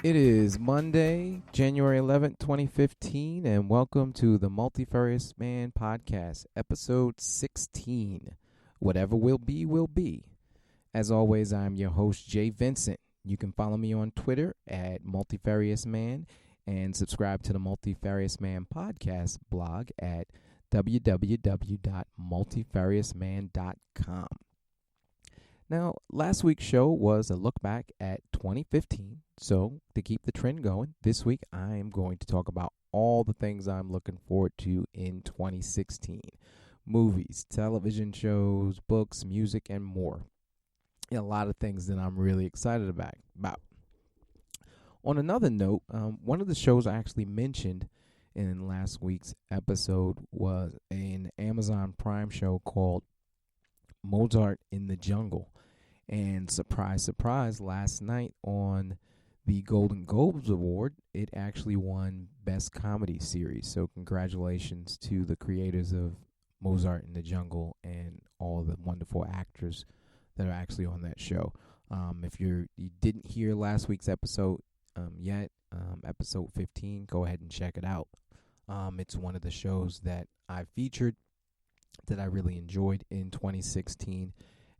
It is Monday, January 11th, 2015, and welcome to the Multifarious Man Podcast, episode 16. Whatever will be, will be. As always, I'm your host, Jay Vincent. You can follow me on Twitter at Multifarious Man and subscribe to the Multifarious Man Podcast blog at www.multifariousman.com. Now, last week's show was a look back at 2015. So, to keep the trend going, this week I am going to talk about all the things I'm looking forward to in 2016. Movies, television shows, books, music, and more. A lot of things that I'm really excited about. On another note, one of the shows I actually mentioned in last week's episode was an Amazon Prime show called Mozart in the Jungle. And surprise, surprise, last night on the Golden Globes Award, it actually won Best Comedy Series. So congratulations to the creators of Mozart in the Jungle and all the wonderful actors that are actually on that show. If you didn't hear last week's episode yet, episode 15, go ahead and check it out. It's one of the shows that I featured that I really enjoyed in 2016,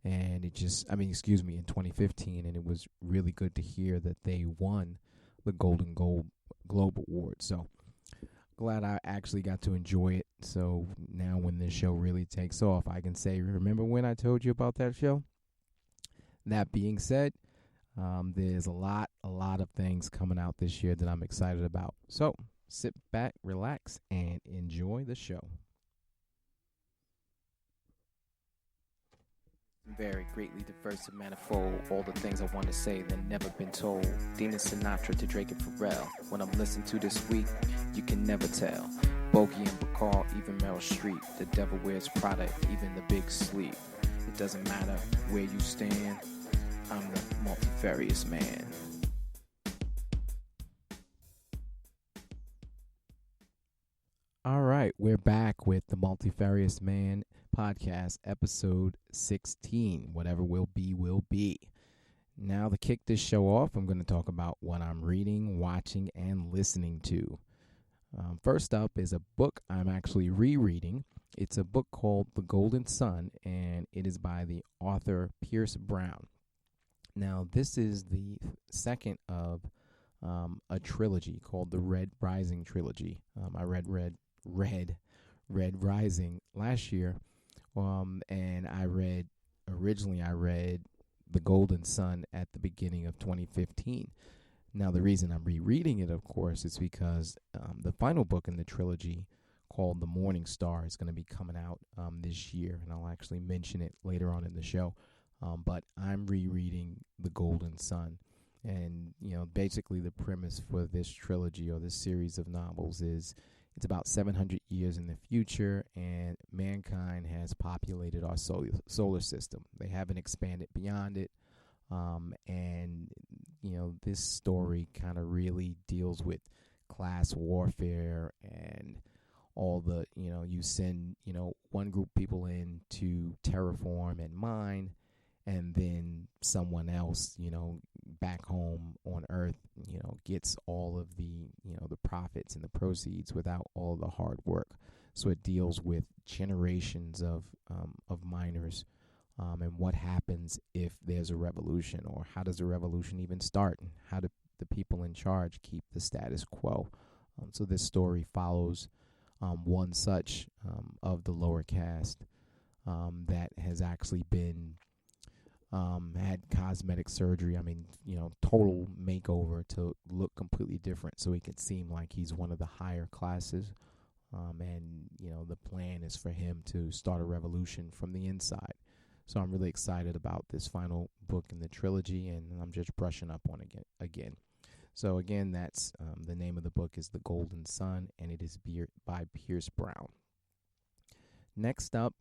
and in 2015, and it was really good to hear that they won the Golden Globe Award. So glad I actually got to enjoy it. So now when this show really takes off, I can say, remember when I told you about that show? That being said, there's a lot of things coming out this year that I'm excited about. So sit back, relax, and enjoy the show. Very greatly diverse and manifold. All the things I want to say that never been told. Dina Sinatra to Drake and Pharrell. When I'm listening to this week, you can never tell. Bogey and Bacall, even Meryl Streep. The devil wears Prada, even the big sleep. It doesn't matter where you stand. I'm the multifarious man. All right, we're back with the Multifarious Man Podcast, episode 16. Whatever will be, will be. Now, to kick this show off, I'm going to talk about what I'm reading, watching, and listening to. First up is a book I'm actually rereading. It's a book called The Golden Sun, and it is by the author Pierce Brown. Now, this is the second of a trilogy called the Red Rising trilogy. I read Red Rising last year, and I read The Golden Sun at the beginning of 2015. Now, the reason I'm rereading it, of course, is because the final book in the trilogy, called The Morning Star, is going to be coming out this year, and I'll actually mention it later on in the show. But I'm rereading The Golden Sun, and basically the premise for this trilogy or this series of novels is it's about 700 years in the future, and mankind has populated our solar system. They haven't expanded beyond it, and this story kind of really deals with class warfare and all the you send one group of people in to terraform and mine, and then someone else, back home on Earth, gets all of the, the profits and the proceeds without all the hard work. So it deals with generations of miners, and what happens if there's a revolution, or how does a revolution even start, and how do the people in charge keep the status quo. So this story follows one such of the lower caste that has actually been had cosmetic surgery. Total makeover to look completely different, so he could seem like he's one of the higher classes. And the plan is for him to start a revolution from the inside. So I'm really excited about this final book in the trilogy, and I'm just brushing up on it again. So again, that's the name of the book is The Golden Sun, and it is by Pierce Brown. Next up,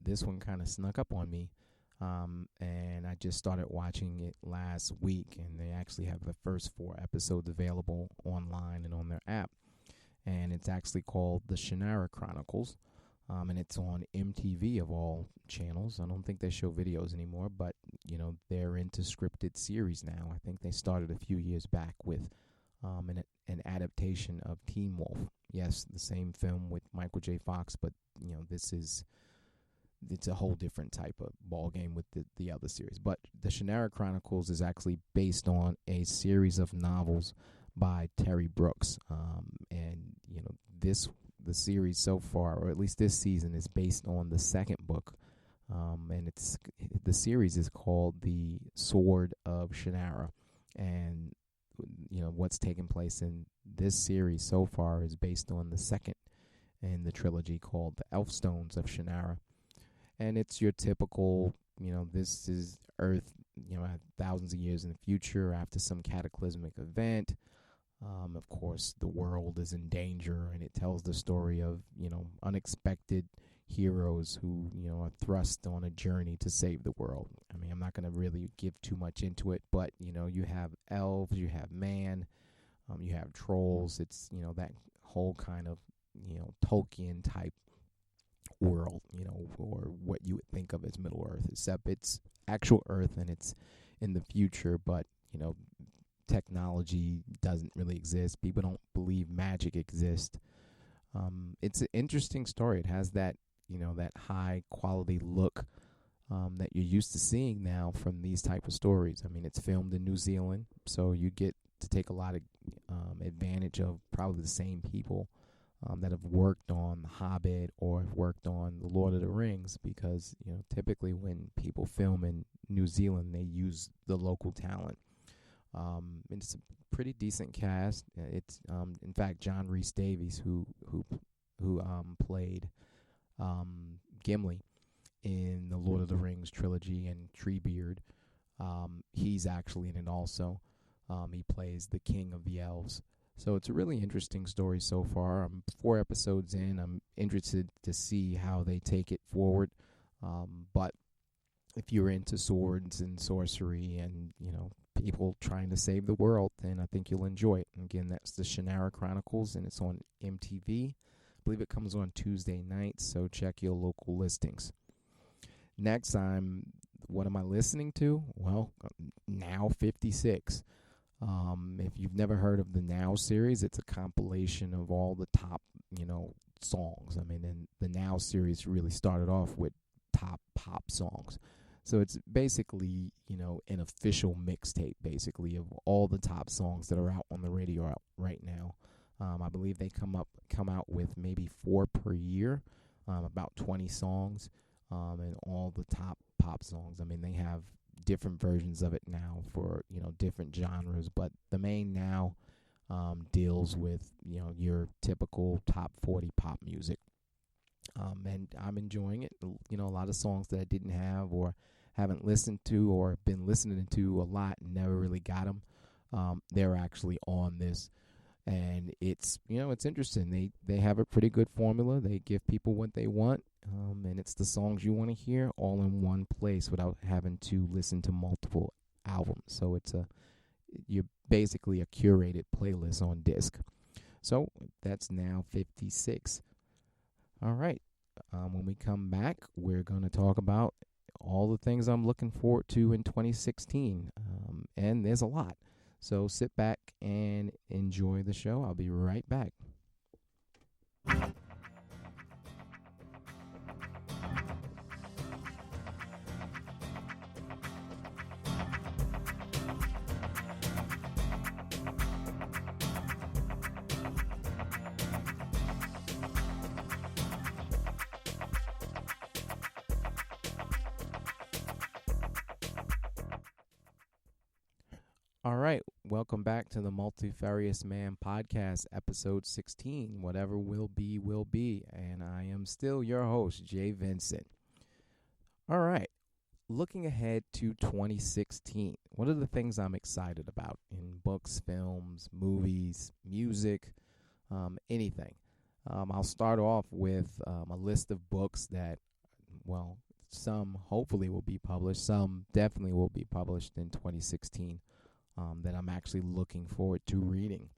this one kind of snuck up on me. And I just started watching it last week, and they actually have the first 4 episodes available online and on their app. And it's actually called The Shannara Chronicles. and it's on MTV of all channels. I don't think they show videos anymore, but they're into scripted series now. I think they started a few years back with an adaptation of Teen Wolf. Yes, the same film with Michael J. Fox, but it's a whole different type of ball game with the other series. But the Shannara Chronicles is actually based on a series of novels by Terry Brooks, and the series so far, or at least this season, is based on the second book, and the series is called The Sword of Shannara, and what's taking place in this series so far is based on the second in the trilogy called The Elfstones of Shannara. And it's your typical, this is Earth, thousands of years in the future after some cataclysmic event. Of course, the world is in danger, and it tells the story of, unexpected heroes who, are thrust on a journey to save the world. I mean, I'm not going to really give too much into it, but, you have elves, you have man, you have trolls. It's, that whole kind of, Tolkien type world, or what you would think of as Middle Earth, except it's actual Earth and it's in the future, but, technology doesn't really exist. People don't believe magic exists. It's an interesting story. It has that, that high quality look that you're used to seeing now from these type of stories. I mean, it's filmed in New Zealand, so you get to take a lot of advantage of probably the same people that have worked on The Hobbit or have worked on The Lord of the Rings, because typically when people film in New Zealand, they use the local talent. It's a pretty decent cast. It's in fact John Rhys Davies who played Gimli in the Lord of the Rings trilogy and Treebeard. He's actually in it also. He plays the King of the Elves. So it's a really interesting story so far. I'm 4 episodes in. I'm interested to see how they take it forward. But if you're into swords and sorcery and, people trying to save the world, then I think you'll enjoy it. And again, that's the Shannara Chronicles, and it's on MTV. I believe it comes on Tuesday nights, so check your local listings. Next, what am I listening to? Well, Now 56. If you've never heard of the Now series, it's a compilation of all the top, songs. I mean, and the Now series really started off with top pop songs. So it's basically, an official mixtape, basically, of all the top songs that are out on the radio right now. I believe they come out with maybe 4 per year, about 20 songs, and all the top pop songs. I mean, they have different versions of it now for, different genres, but the main Now deals with, your typical top 40 pop music. And I'm enjoying it. A lot of songs that I didn't have or haven't listened to or been listening to a lot and never really got them. They're actually on this, and it's interesting. They have a pretty good formula. They give people what they want, and it's the songs you want to hear all in one place without having to listen to multiple albums. So you're basically a curated playlist on disc. So that's Now 56. All right. When we come back, we're going to talk about all the things I'm looking forward to in 2016. And there's a lot. So sit back and enjoy the show. I'll be right back. All right, welcome back to the Multifarious Man Podcast, episode 16. Whatever will be, will be. And I am still your host, Jay Vincent. All right, looking ahead to 2016, what are the things I'm excited about in books, films, movies, music, anything? I'll start off with a list of books that, well, some hopefully will be published, some definitely will be published in 2016. That I'm actually looking forward to reading.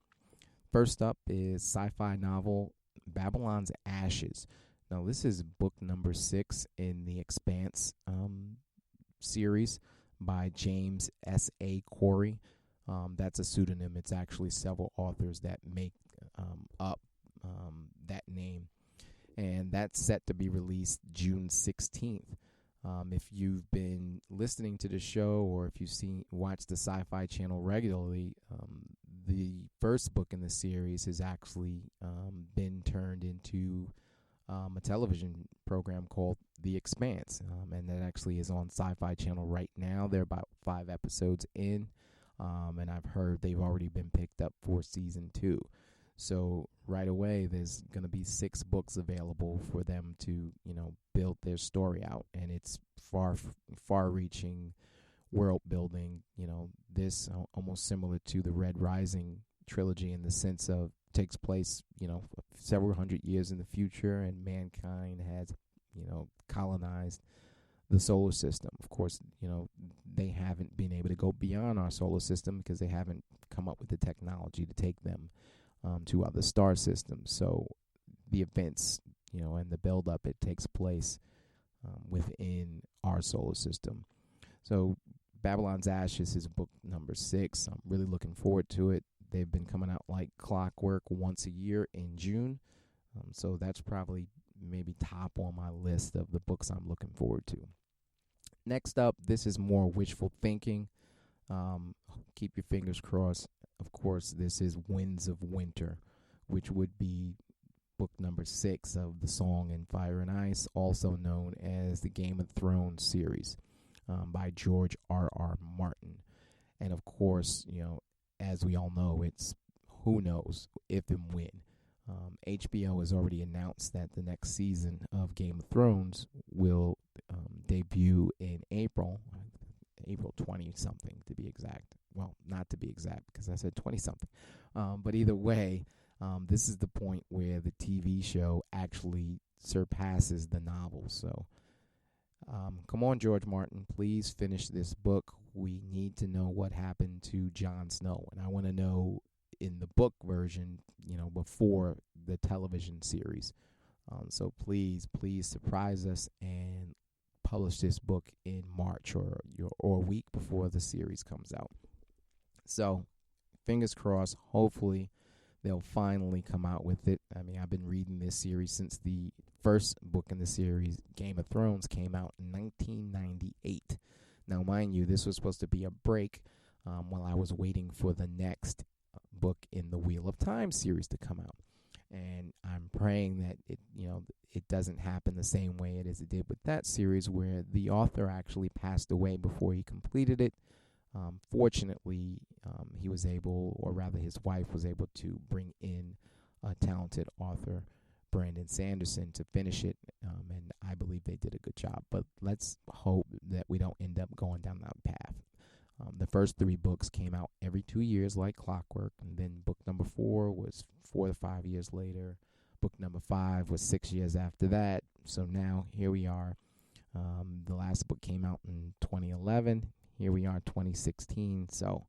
First up is sci-fi novel Babylon's Ashes. Now, this is book number 6 in the Expanse series by James S.A. Corey. That's a pseudonym. It's actually several authors that make up that name. And that's set to be released June 16th. If you've been listening to the show or if you've watched the Sci-Fi Channel regularly, the first book in the series has actually been turned into a television program called The Expanse, and that actually is on Sci-Fi Channel right now. They're about 5 episodes in, and I've heard they've already been picked up for season 2. So right away, there's going to be 6 books available for them to, build their story out, and it's far-reaching world building. This almost similar to the Red Rising trilogy in the sense of takes place, several hundred years in the future, and mankind has, colonized the solar system. Of course, they haven't been able to go beyond our solar system because they haven't come up with the technology to take them to other star systems. So the events, and the build-up, it takes place within our solar system. So Babylon's Ashes is book number 6. I'm really looking forward to it. They've been coming out like clockwork once a year in June. So that's probably maybe top on my list of the books I'm looking forward to. Next up, this is more wishful thinking. Keep your fingers crossed. Of course, this is Winds of Winter, which would be book number 6 of the Song in Fire and Ice, also known as the Game of Thrones series by George R.R. Martin. And of course, as we all know, it's who knows if and when. HBO has already announced that the next season of Game of Thrones will debut in April 20-something to be exact. Well, not to be exact because I said 20-something. But either way, this is the point where the TV show actually surpasses the novel. So come on, George Martin, please finish this book. We need to know what happened to Jon Snow. And I want to know in the book version, before the television series. So please surprise us and publish this book in March or a week before the series comes out. So fingers crossed, hopefully they'll finally come out with it. I mean, I've been reading this series since the first book in the series, Game of Thrones, came out in 1998. Now, mind you, this was supposed to be a break while I was waiting for the next book in the Wheel of Time series to come out. And I'm praying that it doesn't happen the same way it did with that series, where the author actually passed away before he completed it. Fortunately, he was able, or rather his wife was able to bring in a talented author, Brandon Sanderson, to finish it, and I believe they did a good job. But let's hope that we don't end up going down that path. The first 3 books came out every 2 years like clockwork, and then book number 4 was 4 to 5 years later. Book number 5 was 6 years after that. So now here we are. The last book came out in 2011. Here we are, 2016. So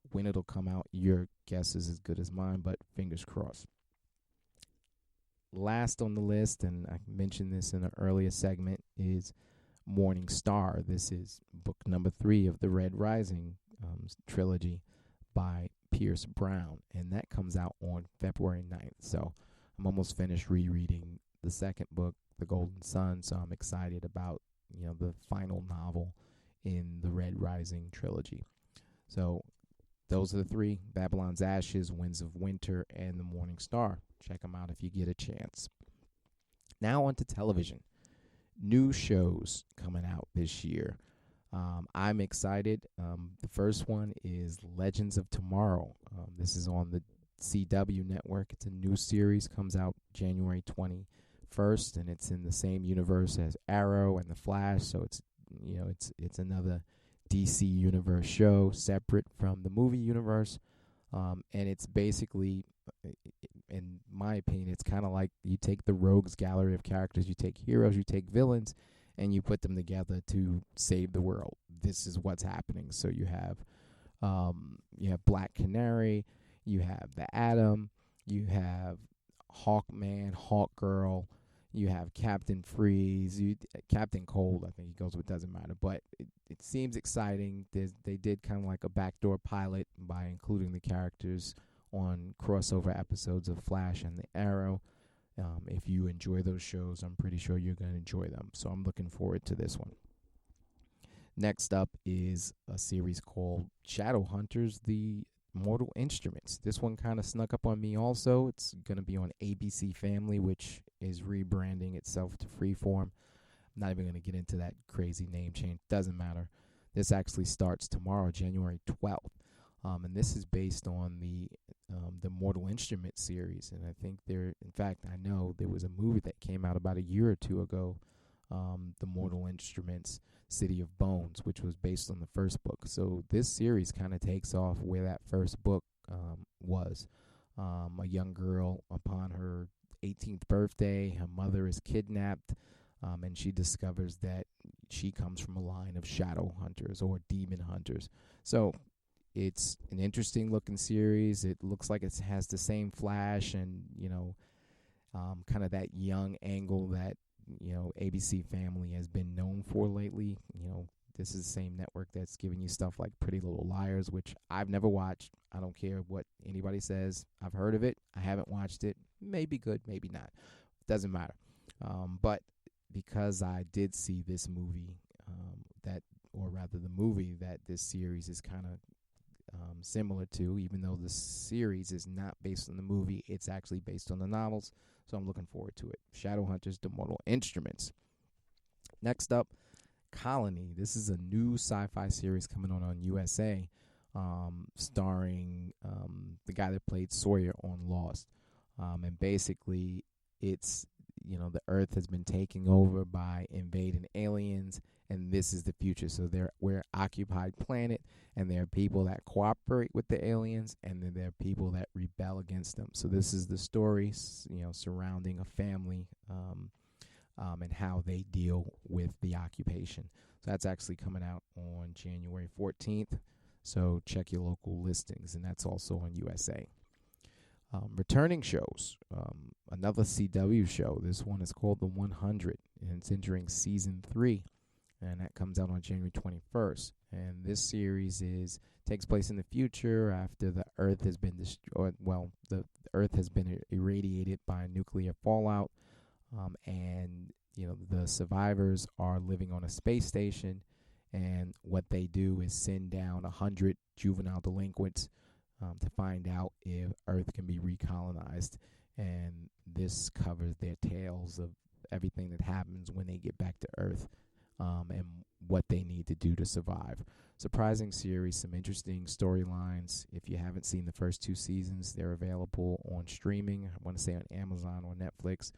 when it'll come out, your guess is as good as mine, but fingers crossed. Last on the list, and I mentioned this in an earlier segment, is Morning Star. This is book number 3 of the Red Rising trilogy by Pierce Brown, and that comes out on February 9th. So I'm almost finished rereading the second book, The Golden Sun, so I'm excited about the final novel in the Red Rising trilogy. So those are the 3: Babylon's Ashes, Winds of Winter, and The Morning Star. Check them out if you get a chance. Now on to television. New shows coming out this year. I'm excited. The first one is Legends of Tomorrow. This is on the CW network. It's a new series, comes out January 21st, and it's in the same universe as Arrow and The Flash, so it's another DC universe show separate from the movie universe. And it's basically, in my opinion, it's kind of like you take the rogues gallery of characters, you take heroes, you take villains, and you put them together to save the world. This is what's happening. So you have Black Canary, you have the Atom, you have Hawkman, Hawkgirl, You have Captain Freeze, Captain Cold, I think he goes with, doesn't matter. But it seems exciting. They did kind of like a backdoor pilot by including the characters on crossover episodes of Flash and the Arrow. If you enjoy those shows, I'm pretty sure you're going to enjoy them. So I'm looking forward to this one. Next up is a series called Shadowhunters, the Mortal Instruments. This one kind of snuck up on me also. It's going to be on ABC Family, which is rebranding itself to Freeform. I'm not even going to get into that crazy name change. Doesn't matter. This actually starts tomorrow, January 12th. And this is based on the Mortal Instruments series. And I think in fact, I know there was a movie that came out about a year or two ago, the Mortal Instruments City of Bones, which was based on the first book. So this series kind of takes off where that first book was. A young girl, upon her 18th birthday, her mother is kidnapped, and she discovers that she comes from a line of shadow hunters or demon hunters. So it's an interesting looking series. It looks like it has the same Flash and, kind of that young angle that, ABC Family has been known for lately. This is the same network that's giving you stuff like Pretty Little Liars, which I've never watched. I don't care what anybody says. I've heard of it. I haven't watched it. Maybe good, maybe not. Doesn't matter. But because I did see this movie, the movie that this series is kind of similar to, even though the series is not based on the movie, it's actually based on the novels. So I'm looking forward to it. Shadowhunters, the Mortal Instruments. Next up, Colony. This is a new sci-fi series coming on USA, starring the guy that played Sawyer on Lost. And basically, it's, the Earth has been taken over by invading aliens, and this is the future. So we're an occupied planet, and there are people that cooperate with the aliens, and then there are people that rebel against them. So this is the story, surrounding a family, and how they deal with the occupation. So that's actually coming out on January 14th. So check your local listings, and that's also on USA. Returning shows. Another CW show. This one is called The 100, and it's entering season 3, and that comes out on January 21st. And this series takes place in the future after the Earth has been destroyed. Well, the Earth has been irradiated by nuclear fallout, and the survivors are living on a space station. And what they do is send down 100 juvenile delinquents to find out if Earth can be recolonized. And this covers their tales of everything that happens when they get back to Earth, and what they need to do to survive. Surprising series, some interesting storylines. If you haven't seen the first 2 seasons, they're available on streaming. I want to say on Amazon or Netflix.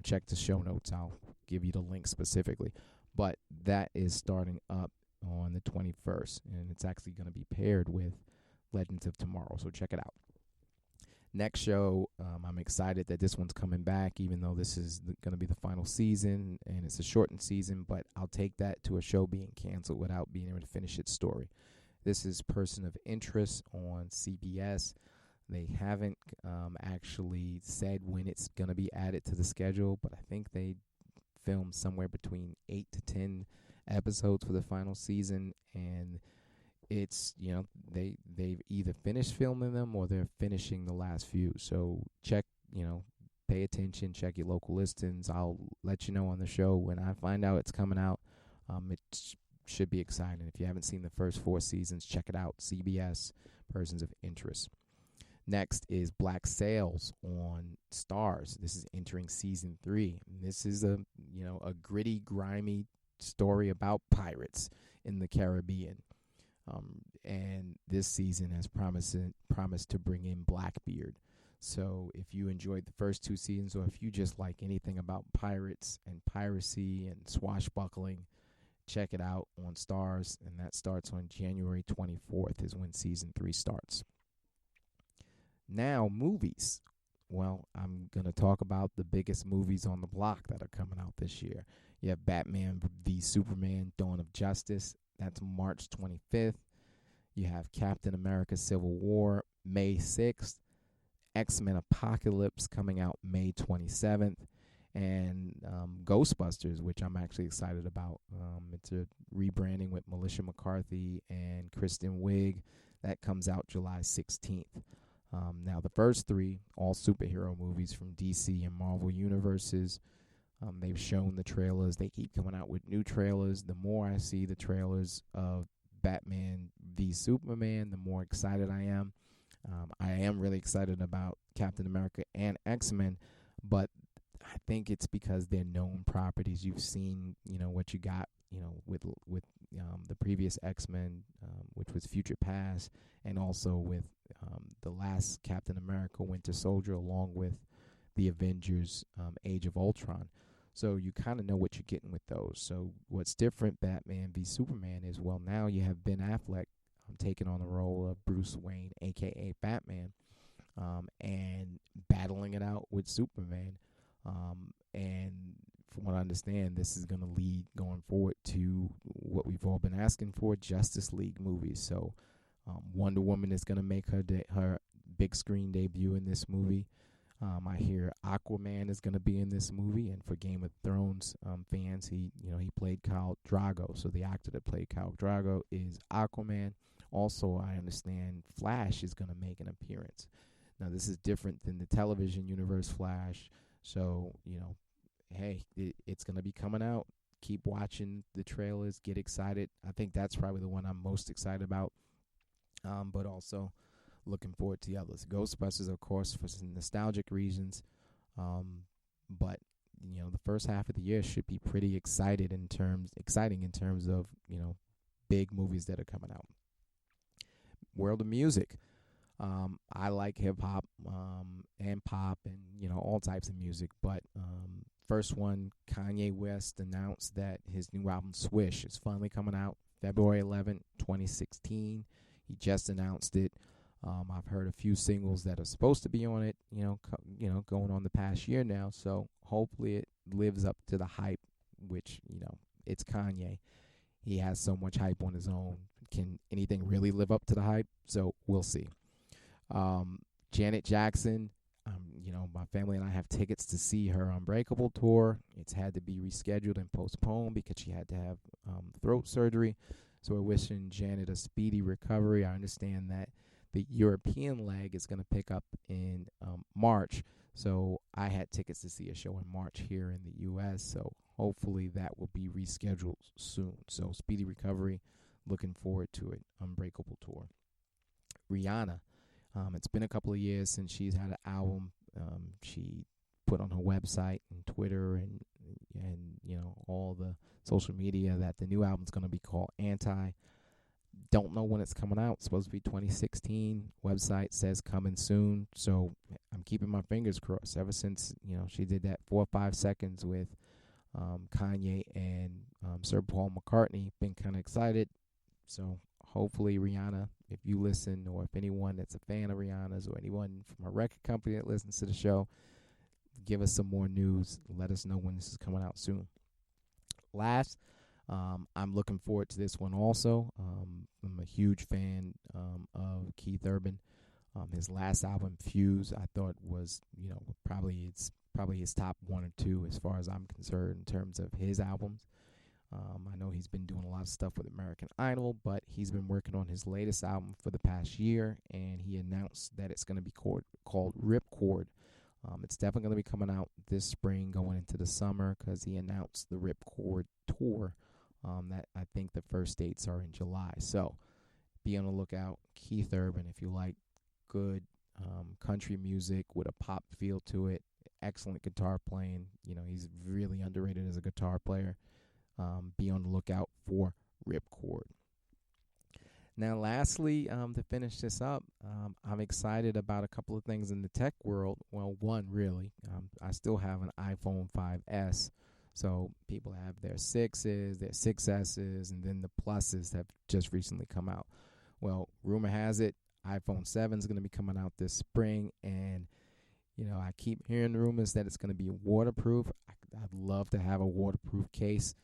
Check the show notes. I'll give you the link specifically. But that is starting up on the 21st, and it's actually going to be paired with Legends of Tomorrow, so check it out. Next show, I'm excited that this one's coming back, even though this is going to be the final season, and it's a shortened season, but I'll take that to a show being canceled without being able to finish its story. This is Person of Interest on CBS. They haven't actually said when it's going to be added to the schedule, but I think they filmed somewhere between 8 to 10 episodes for the final season, and it's, they've either finished filming them or they're finishing the last few. So check, pay attention, check your local listings. I'll let you know on the show when I find out it's coming out. It should be exciting. If you haven't seen the first 4 seasons, check it out. CBS, Persons of Interest. Next is Black Sails on Stars. This is entering season 3. This is a gritty, grimy story about pirates in the Caribbean. And this season has promised to bring in Blackbeard. So if you enjoyed the first 2 seasons, or if you just like anything about pirates and piracy and swashbuckling, check it out on Stars. And that starts on January 24th is when season 3 starts. Now, movies. Well, I'm going to talk about the biggest movies on the block that are coming out this year. You have Batman v Superman, Dawn of Justice. That's March 25th. You have Captain America Civil War, May 6th. X-Men Apocalypse coming out May 27th. and Ghostbusters, which I'm actually excited about. It's a rebranding with Melissa McCarthy and Kristen Wiig. That comes out July 16th. Now, the first three, all superhero movies from DC and Marvel universes, they've shown the trailers. They keep coming out with new trailers. The more I see the trailers of Batman v Superman, the more excited I am. I am really excited about Captain America and X-Men, but I think it's because they're known properties. You've seen, what you got, with the previous X-Men, which was Future Past, and also with the last Captain America, Winter Soldier, along with the Avengers, Age of Ultron. So you kind of know what you're getting with those. So what's different, Batman v Superman, is, well, now you have Ben Affleck taking on the role of Bruce Wayne, a.k.a. Batman, and battling it out with Superman. And from what I understand, this is going to lead going forward to what we've all been asking for, Justice League movies. So Wonder Woman is going to make her big screen debut in this movie. I hear Aquaman is going to be in this movie, and for Game of Thrones fans, he played Khal Drogo, so the actor that played Khal Drogo is Aquaman. Also, I understand Flash is going to make an appearance. Now, this is different than the television universe Flash, so hey, it's going to be coming out. Keep watching the trailers, get excited. I think that's probably the one I'm most excited about, but also looking forward to the others. Ghostbusters, of course, for some nostalgic reasons. But the first half of the year should be pretty exciting in terms of big movies that are coming out. World of music. I like hip hop and pop and all types of music. But first one, Kanye West announced that his new album Swish is finally coming out February 11th, 2016. He just announced it. I've heard a few singles that are supposed to be on it, going on the past year now. So hopefully it lives up to the hype, which, it's Kanye. He has so much hype on his own. Can anything really live up to the hype? So we'll see. Janet Jackson, my family and I have tickets to see her Unbreakable tour. It's had to be rescheduled and postponed because she had to have throat surgery. So we're wishing Janet a speedy recovery. I understand that the European leg is going to pick up in March. So I had tickets to see a show in March here in the U.S. So hopefully that will be rescheduled soon. So speedy recovery. Looking forward to it. Unbreakable tour. Rihanna. It's been a couple of years since she's had an album. She put on her website and Twitter and all the social media that the new album's going to be called Anti. Don't know when it's coming out. It's supposed to be 2016. Website says coming soon. So I'm keeping my fingers crossed. Ever since she did that 4 or 5 seconds with Kanye and Sir Paul McCartney, been kind of excited. So hopefully Rihanna, if you listen, or if anyone that's a fan of Rihanna's, or anyone from a record company that listens to the show, give us some more news. Let us know when this is coming out soon. Last, I'm looking forward to this one also. I'm a huge fan of Keith Urban. His last album, Fuse, I thought was, probably his top 1 or 2 as far as I'm concerned in terms of his albums. I know he's been doing a lot of stuff with American Idol, but he's been working on his latest album for the past year, and he announced that it's going to be called Ripcord. It's definitely going to be coming out this spring, going into the summer, because he announced the Ripcord tour. That I think the first dates are in July. So be on the lookout. Keith Urban, if you like good country music with a pop feel to it, excellent guitar playing. He's really underrated as a guitar player. Be on the lookout for Ripcord. Now, lastly, to finish this up, I'm excited about a couple of things in the tech world. Well, one, really. I still have an iPhone 5S. So people have their 6s, their 6Ss, and then the Pluses have just recently come out. Well, rumor has it, iPhone 7 is going to be coming out this spring, and I keep hearing rumors that it's going to be waterproof. I'd love to have a waterproof case.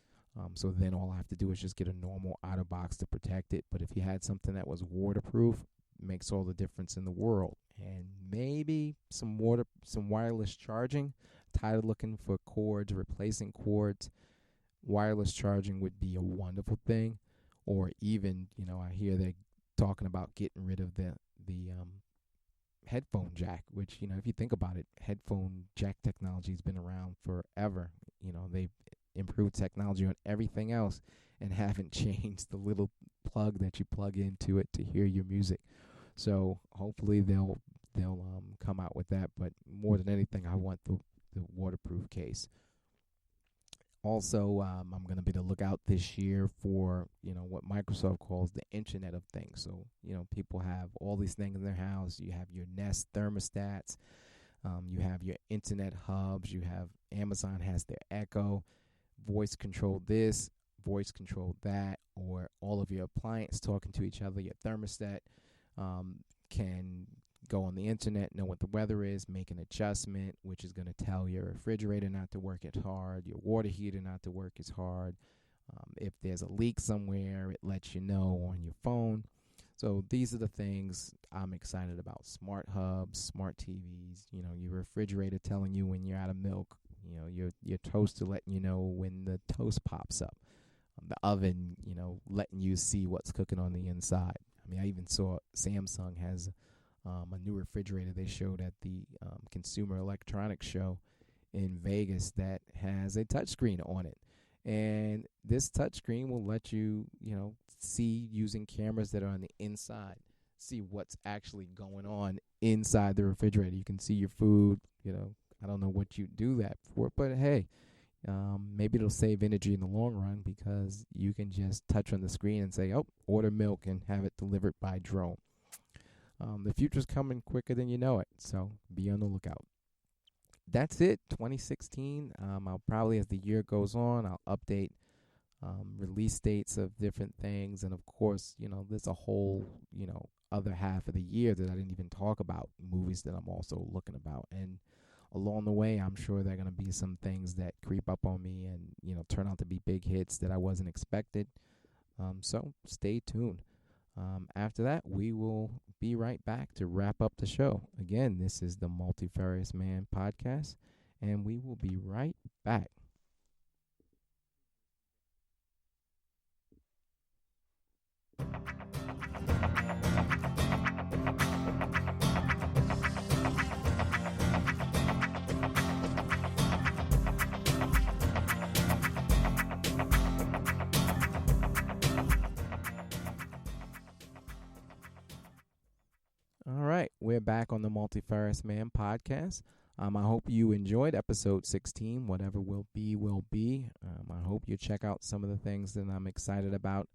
So then all I have to do is just get a normal outer box to protect it. But if you had something that was waterproof, it makes all the difference in the world. And maybe some wireless charging tired of looking for cords, replacing cords, wireless charging would be a wonderful thing. Or even, I hear they're talking about getting rid of the headphone jack, which, if you think about it, headphone jack technology has been around forever. They've improved technology on everything else and haven't changed the little plug that you plug into it to hear your music. So hopefully they'll come out with that. But more than anything, I want the waterproof case. Also, I'm going to be the lookout this year for, what Microsoft calls the Internet of Things. So, people have all these things in their house. You have your Nest thermostats. You have your internet hubs. You have Amazon has their Echo, voice control this, voice control that, or all of your appliances talking to each other. Your thermostat can go on the internet, know what the weather is, make an adjustment, which is going to tell your refrigerator not to work as hard, your water heater not to work as hard. If there's a leak somewhere, it lets you know on your phone. So these are the things I'm excited about. Smart hubs, smart TVs, your refrigerator telling you when you're out of milk, your toaster letting you know when the toast pops up. The oven, letting you see what's cooking on the inside. I mean, I even saw Samsung has a new refrigerator they showed at the Consumer Electronics Show in Vegas that has a touchscreen on it. And this touchscreen will let you, see using cameras that are on the inside, see what's actually going on inside the refrigerator. You can see your food, I don't know what you do that for, but hey, maybe it'll save energy in the long run because you can just touch on the screen and say, oh, order milk and have it delivered by drone. The future's coming quicker than you know it, so be on the lookout. That's it, 2016. I'll probably, as the year goes on, I'll update release dates of different things. And, of course, there's a whole, other half of the year that I didn't even talk about, movies that I'm also looking about. And along the way, I'm sure there are going to be some things that creep up on me and, turn out to be big hits that I wasn't expected. So stay tuned. After that, we will be right back to wrap up the show. Again, this is the Multifarious Man podcast, and we will be right back. All right, we're back on the Multifarious Man podcast. I hope you enjoyed episode 16. Whatever will be, will be. I hope you check out some of the things that I'm excited about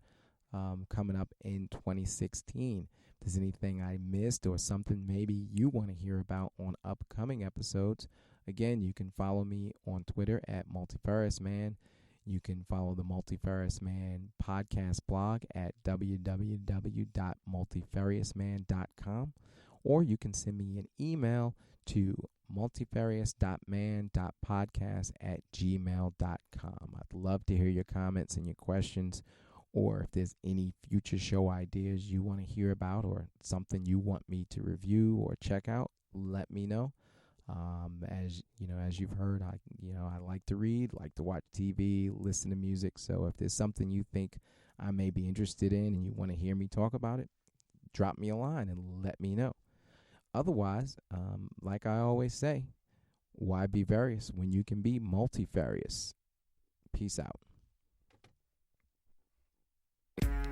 coming up in 2016. If there's anything I missed or something maybe you want to hear about on upcoming episodes, again, you can follow me on Twitter at Multifarious Man. You can follow the Multifarious Man podcast blog at www.multifariousman.com, or you can send me an email to multifarious.man.podcast@gmail.com. I'd love to hear your comments and your questions, or if there's any future show ideas you want to hear about or something you want me to review or check out, let me know. As you've heard, I like to read, like to watch TV, listen to music. So if there's something you think I may be interested in and you want to hear me talk about it, drop me a line and let me know. Otherwise, like I always say, why be various when you can be multifarious? Peace out.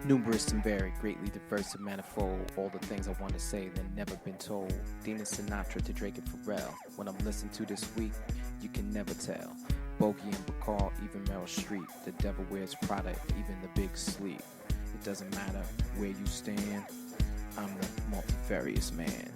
Numerous and varied, greatly diverse and manifold. All the things I want to say that never been told. Demon Sinatra to Drake and Pharrell. When I'm listening to this week, you can never tell. Bogey and Bacall, even Meryl Streep. The devil wears Prada, even the big sleep. It doesn't matter where you stand, I'm the multifarious man.